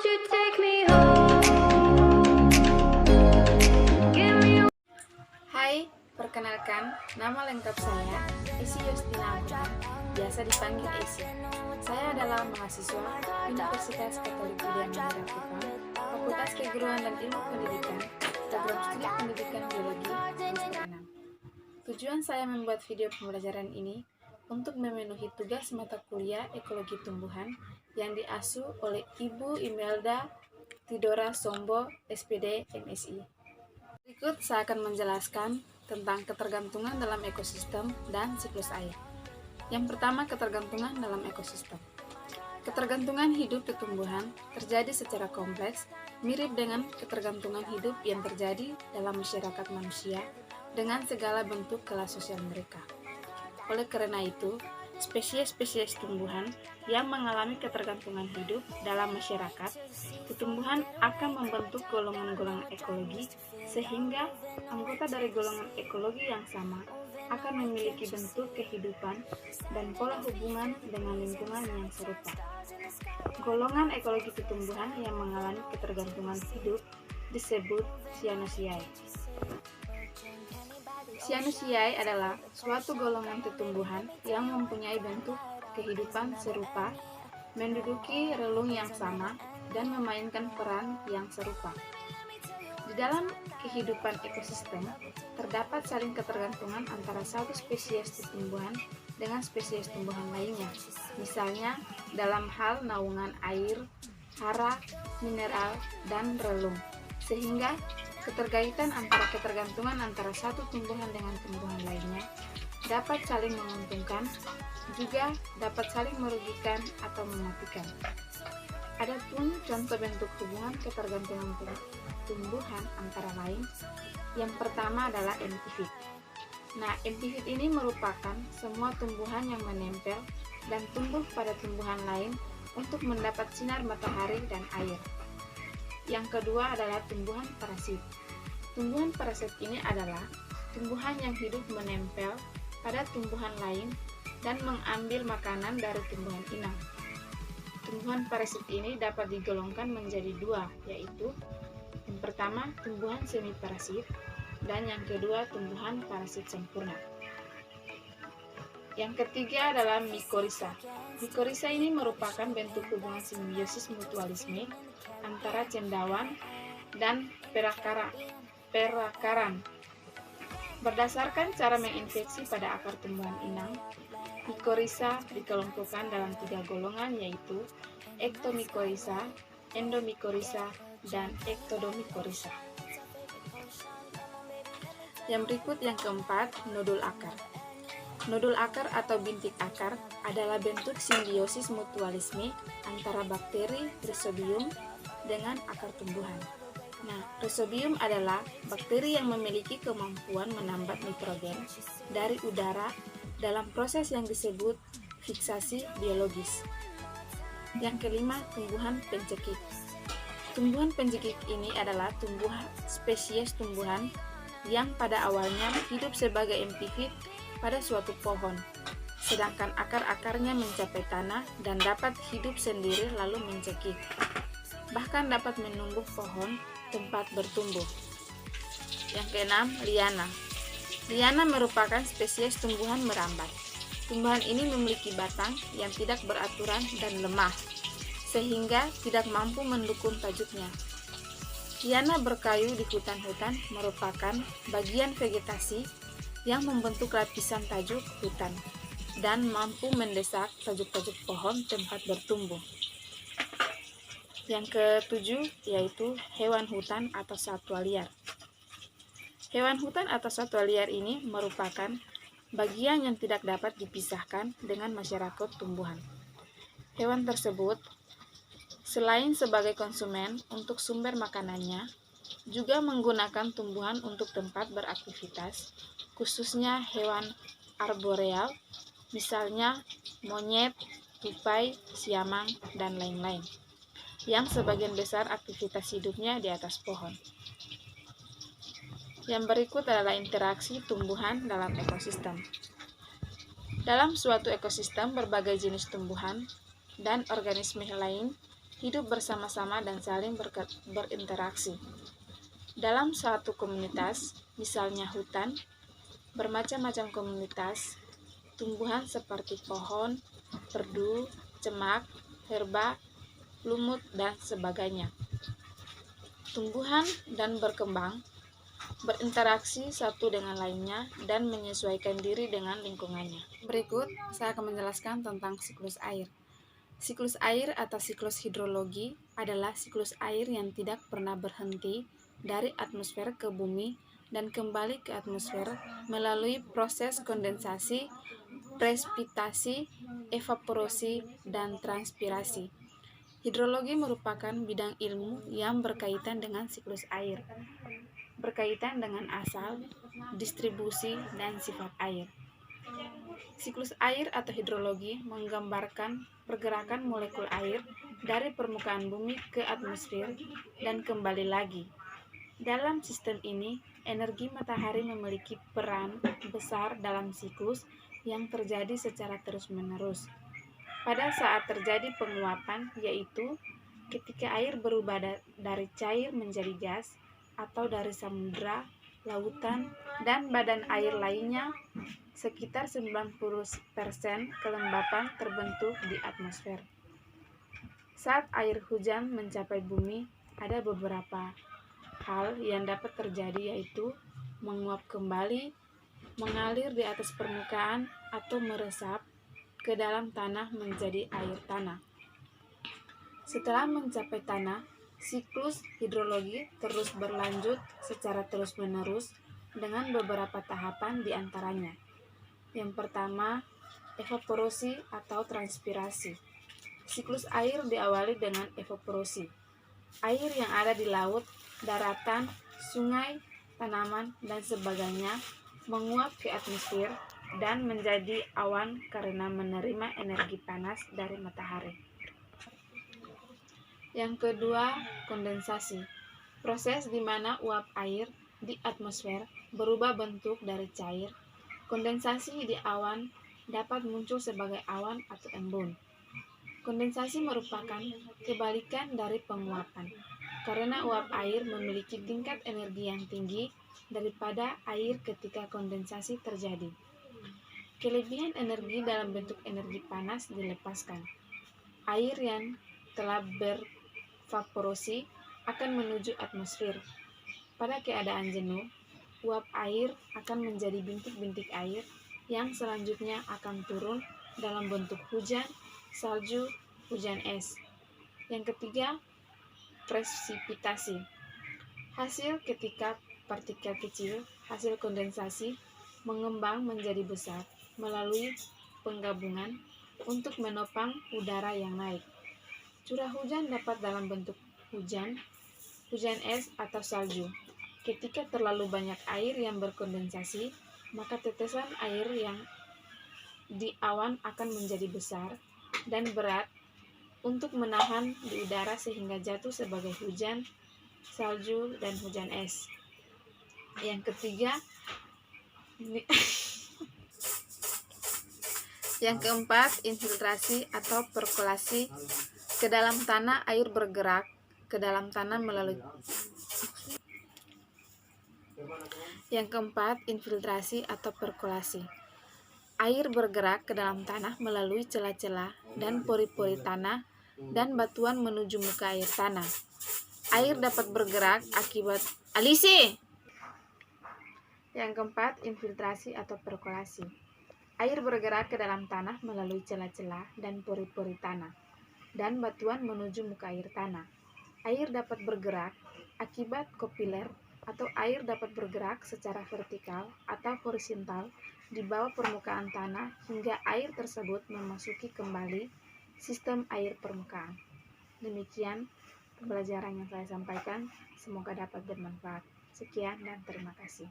you take me home? Give me. Hai, perkenalkan, nama lengkap saya Esi Yustina Amuna, biasa dipanggil Esi. Saya adalah mahasiswa Universitas Katolik Widya Mandira Kupang, Fakultas Keguruan dan Ilmu Pendidikan, Program Studi Pendidikan Biologi, semester 6. Tujuan saya membuat video pembelajaran ini untuk memenuhi tugas mata kuliah Ekologi Tumbuhan yang diasuh oleh Ibu Imelda Tidora Sombo, SPD, MSI. Berikut saya akan menjelaskan tentang ketergantungan dalam ekosistem dan siklus air. Yang pertama, ketergantungan dalam ekosistem. Ketergantungan hidup tumbuhan terjadi secara kompleks, mirip dengan ketergantungan hidup yang terjadi dalam masyarakat manusia dengan segala bentuk kelas sosial mereka. Oleh karena itu, spesies-spesies tumbuhan yang mengalami ketergantungan hidup dalam masyarakat, tumbuhan akan membentuk golongan-golongan ekologi sehingga anggota dari golongan ekologi yang sama akan memiliki bentuk kehidupan dan pola hubungan dengan lingkungan yang serupa. Golongan ekologi tumbuhan yang mengalami ketergantungan hidup disebut Cyanosiae. Cyanosiae adalah suatu golongan tumbuhan yang mempunyai bentuk kehidupan serupa, menduduki relung yang sama, dan memainkan peran yang serupa. Di dalam kehidupan ekosistem, terdapat saling ketergantungan antara satu spesies tumbuhan dengan spesies tumbuhan lainnya, misalnya dalam hal naungan air, hara, mineral, dan relung, sehingga keterkaitan ketergantungan antara satu tumbuhan dengan tumbuhan lainnya dapat saling menguntungkan, juga dapat saling merugikan atau mematikan. Adapun contoh bentuk hubungan ketergantungan tumbuhan antara lain, yang pertama adalah epifit. Nah, epifit ini merupakan semua tumbuhan yang menempel dan tumbuh pada tumbuhan lain untuk mendapat sinar matahari dan air. Yang kedua adalah tumbuhan parasit. Tumbuhan parasit ini adalah tumbuhan yang hidup menempel pada tumbuhan lain dan mengambil makanan dari tumbuhan inang. Tumbuhan parasit ini dapat digolongkan menjadi dua, yaitu yang pertama tumbuhan semi parasit dan yang kedua tumbuhan parasit sempurna. Yang ketiga adalah mikorisza. Mikorisza ini merupakan bentuk hubungan simbiosis mutualisme antara cendawan dan perakaran. Berdasarkan cara menginfeksi pada akar tumbuhan inang, mikorisza dikelompokkan dalam 3 golongan, yaitu ektomikorisza, endomikorisza, dan ektodomikorisza. Yang berikut yang keempat, nodul akar. Nodul akar atau bintik akar adalah bentuk simbiosis mutualisme antara bakteri Rhizobium dengan akar tumbuhan. Nah, Rhizobium adalah bakteri yang memiliki kemampuan menambat nitrogen dari udara dalam proses yang disebut fiksasi biologis. Yang kelima, tumbuhan pencekik. Tumbuhan pencekik ini adalah spesies tumbuhan yang pada awalnya hidup sebagai epifit pada suatu pohon, sedangkan akar-akarnya mencapai tanah dan dapat hidup sendiri lalu mencekik. Bahkan dapat menumbuh pohon tempat bertumbuh. Yang keenam, liana. Liana merupakan spesies tumbuhan merambat. Tumbuhan ini memiliki batang yang tidak beraturan dan lemah, sehingga tidak mampu mendukung tajuknya. Liana berkayu di hutan-hutan merupakan bagian vegetasi yang membentuk lapisan tajuk hutan dan mampu mendesak tajuk-tajuk pohon tempat bertumbuh. Yang ketujuh yaitu hewan hutan atau satwa liar. Hewan hutan atau satwa liar ini merupakan bagian yang tidak dapat dipisahkan dengan masyarakat tumbuhan. Hewan tersebut selain sebagai konsumen untuk sumber makanannya, juga menggunakan tumbuhan untuk tempat beraktivitas, khususnya hewan arboreal, misalnya monyet, tupai, siamang, dan lain-lain, yang sebagian besar aktivitas hidupnya di atas pohon. Yang berikut adalah interaksi tumbuhan dalam ekosistem. Dalam suatu ekosistem, berbagai jenis tumbuhan dan organisme lain hidup bersama-sama dan saling berinteraksi. Dalam suatu komunitas, misalnya hutan, bermacam-macam komunitas, tumbuhan seperti pohon, perdu, cemak, herba, lumut, dan sebagainya. Tumbuhan dan berkembang, berinteraksi satu dengan lainnya, dan menyesuaikan diri dengan lingkungannya. Berikut, saya akan menjelaskan tentang siklus air. Siklus air atau siklus hidrologi adalah siklus air yang tidak pernah berhenti dari atmosfer ke bumi dan kembali ke atmosfer melalui proses kondensasi, presipitasi, evaporasi, dan transpirasi. Hidrologi merupakan bidang ilmu yang berkaitan dengan siklus air, berkaitan dengan asal, distribusi, dan sifat air. Siklus air atau hidrologi menggambarkan pergerakan molekul air dari permukaan bumi ke atmosfer dan kembali lagi. Dalam sistem ini, energi matahari memiliki peran besar dalam siklus yang terjadi secara terus-menerus. Pada saat terjadi penguapan, yaitu ketika air berubah dari cair menjadi gas, atau dari samudra, lautan, dan badan air lainnya, sekitar 90% kelembapan terbentuk di atmosfer. Saat air hujan mencapai bumi, ada beberapa hal yang dapat terjadi, yaitu menguap kembali, mengalir di atas permukaan, atau meresap ke dalam tanah menjadi air tanah. Setelah mencapai tanah, siklus hidrologi terus berlanjut secara terus-menerus dengan beberapa tahapan di antaranya. Yang pertama, evaporasi atau transpirasi. Siklus air diawali dengan evaporasi. Air yang ada di laut, daratan, sungai, tanaman, dan sebagainya menguap ke atmosfer dan menjadi awan karena menerima energi panas dari matahari. Yang kedua, kondensasi. Proses di mana uap air di atmosfer berubah bentuk dari cair. Kondensasi di awan dapat muncul sebagai awan atau embun. Kondensasi merupakan kebalikan dari penguapan, karena uap air memiliki tingkat energi yang tinggi daripada air ketika kondensasi terjadi. Kelebihan energi dalam bentuk energi panas dilepaskan. Air yang telah berevaporasi akan menuju atmosfer. Pada keadaan jenuh, uap air akan menjadi bintik-bintik air yang selanjutnya akan turun dalam bentuk hujan, salju, hujan es. Yang ketiga, presipitasi. Hasil ketika partikel kecil hasil kondensasi mengembang menjadi besar melalui penggabungan untuk menopang udara yang naik. Curah hujan dapat dalam bentuk hujan, hujan es, atau salju. Ketika terlalu banyak air yang berkondensasi, maka tetesan air yang di awan akan menjadi besar dan berat untuk menahan di udara sehingga jatuh sebagai hujan, salju, dan hujan es. Yang ketiga, yang keempat, infiltrasi atau perkolasi. Ke dalam tanah, air bergerak ke dalam tanah melalui. Yang keempat, infiltrasi atau perkolasi. Air bergerak ke dalam tanah melalui celah-celah dan pori-pori tanah dan batuan menuju muka air tanah. Air dapat bergerak akibat Yang keempat, infiltrasi atau perkolasi. Air bergerak ke dalam tanah melalui celah-celah dan pori-pori tanah dan batuan menuju muka air tanah. Air dapat bergerak akibat kopiler atau air dapat bergerak secara vertikal atau horizontal di bawah permukaan tanah hingga air tersebut memasuki kembali sistem air permukaan. Demikian pembelajaran yang saya sampaikan, semoga dapat bermanfaat. Sekian dan terima kasih.